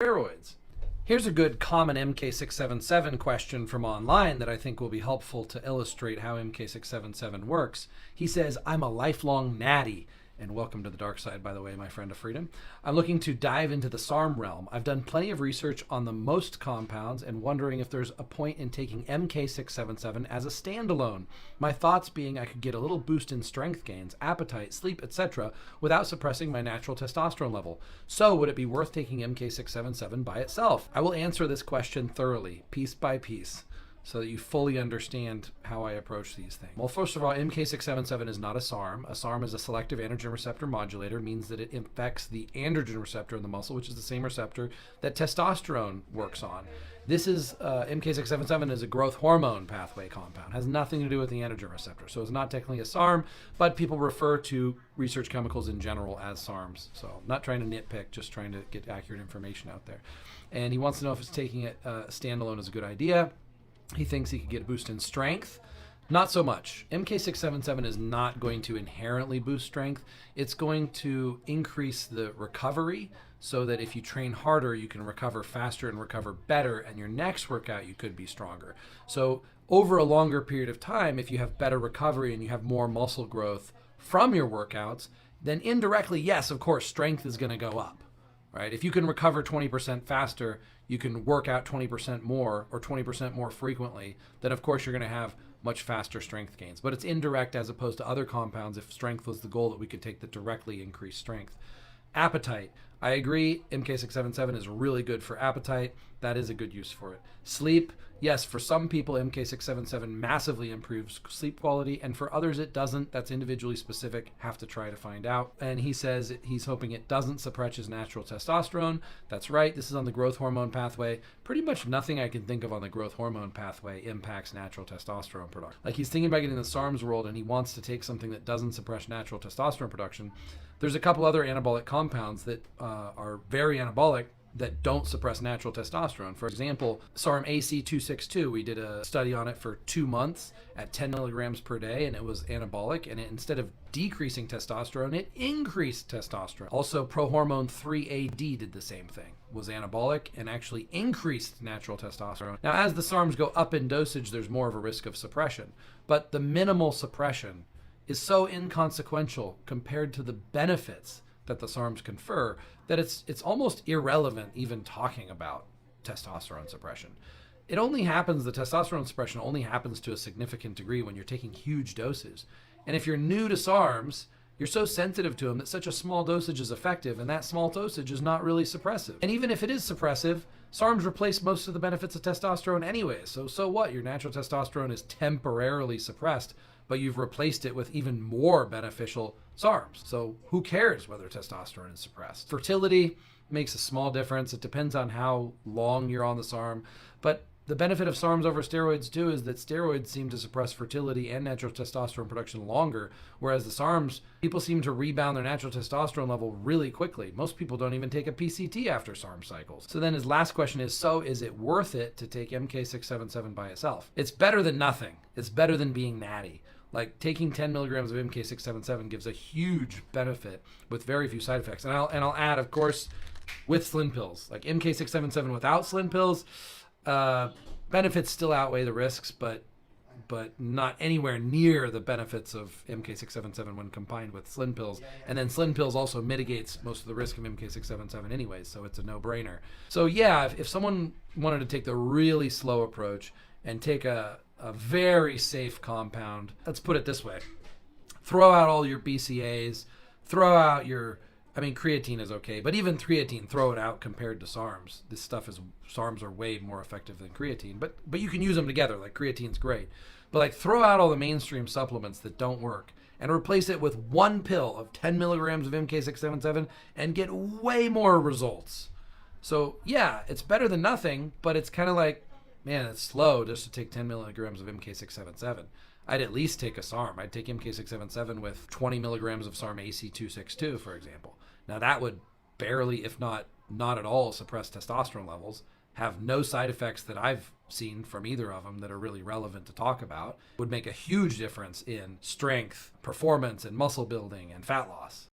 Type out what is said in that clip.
steroids. Here's a good common MK677 question from online that I think will be helpful to illustrate how MK677 works. He says, I'm a lifelong natty. And welcome to the dark side, by the way, my friend of freedom. I'm looking to dive into the SARM realm. I've done plenty of research on the most compounds and wondering if there's a point in taking MK677 as a standalone. My thoughts being I could get a little boost in strength gains, appetite, sleep, etc. without suppressing my natural testosterone level. So would it be worth taking MK677 by itself? I will answer this question thoroughly, piece by piece, so that you fully understand how I approach these things. Well, first of all, MK677 is not a SARM. A SARM is a selective androgen receptor modulator, means that it affects the androgen receptor in the muscle, which is the same receptor that testosterone works on. This is, MK677 is a growth hormone pathway compound. Has nothing to do with the androgen receptor. So it's not technically a SARM, but people refer to research chemicals in general as SARMs. So I'm not trying to nitpick, just trying to get accurate information out there. And he wants to know if it's taking it standalone is a good idea. He thinks he could get a boost in strength. Not so much. MK677 is not going to inherently boost strength. It's going to increase the recovery so that if you train harder, you can recover faster and recover better, and your next workout, you could be stronger. So over a longer period of time, if you have better recovery and you have more muscle growth from your workouts, then indirectly, yes, of course, strength is going to go up. Right? If you can recover 20% faster, you can work out 20% more or 20% more frequently, then of course you're going to have much faster strength gains. But it's indirect as opposed to other compounds. If strength was the goal, that we could take that directly increase strength. Appetite. I agree, MK677 is really good for appetite. That is a good use for it. Sleep. Yes, for some people, MK677 massively improves sleep quality, and for others it doesn't. That's individually specific. Have to try to find out. And he says he's hoping it doesn't suppress his natural testosterone. That's right. This is on the growth hormone pathway. Pretty much nothing I can think of on the growth hormone pathway impacts natural testosterone production. Like, he's thinking about getting in the SARMs world, and he wants to take something that doesn't suppress natural testosterone production. There's a couple other anabolic compounds that are very anabolic that don't suppress natural testosterone. For example, SARM AC262, we did a study on it for 2 months at 10 milligrams per day, and it was anabolic, and instead of decreasing testosterone, it increased testosterone. Also, prohormone 3AD did the same thing, was anabolic and actually increased natural testosterone. Now, as the SARMs go up in dosage, there's more of a risk of suppression, but the minimal suppression is so inconsequential compared to the benefits that the SARMs confer that it's almost irrelevant even talking about testosterone suppression. It only happens, the testosterone suppression only happens to a significant degree when you're taking huge doses. And if you're new to SARMs, you're so sensitive to them that such a small dosage is effective, and that small dosage is not really suppressive. And even if it is suppressive, SARMs replace most of the benefits of testosterone anyway. So what? Your natural testosterone is temporarily suppressed, but you've replaced it with even more beneficial SARMs. So who cares whether testosterone is suppressed? Fertility makes a small difference. It depends on how long you're on the SARM. But the benefit of SARMs over steroids too is that steroids seem to suppress fertility and natural testosterone production longer, whereas the SARMs, people seem to rebound their natural testosterone level really quickly. Most people don't even take a PCT after SARM cycles. So then his last question is, so is it worth it to take MK677 by itself? It's better than nothing. It's better than being natty. Like, taking 10 milligrams of MK677 gives a huge benefit with very few side effects. And I'll add, of course, with Slim pills. Like, MK677 without Slim pills, benefits still outweigh the risks, but not anywhere near the benefits of MK677 when combined with Slim pills. And then Slim pills also mitigates most of the risk of MK677 anyways, so it's a no-brainer. So yeah, if someone wanted to take the really slow approach and take a very safe compound, let's put it this way, throw out all your BCAAs, throw out your, creatine is okay, but even creatine, throw it out compared to SARMs. SARMs are way more effective than creatine, but you can use them together. Like, creatine's great, but like, throw out all the mainstream supplements that don't work and replace it with one pill of 10 milligrams of MK677 and get way more results. So yeah, it's better than nothing, but it's kind of like, man, it's slow just to take 10 milligrams of MK677. I'd at least take a SARM. I'd take MK677 with 20 milligrams of SARM AC262, for example. Now that would barely, if not at all, suppress testosterone levels, have no side effects that I've seen from either of them that are really relevant to talk about, would make a huge difference in strength, performance, and muscle building and fat loss.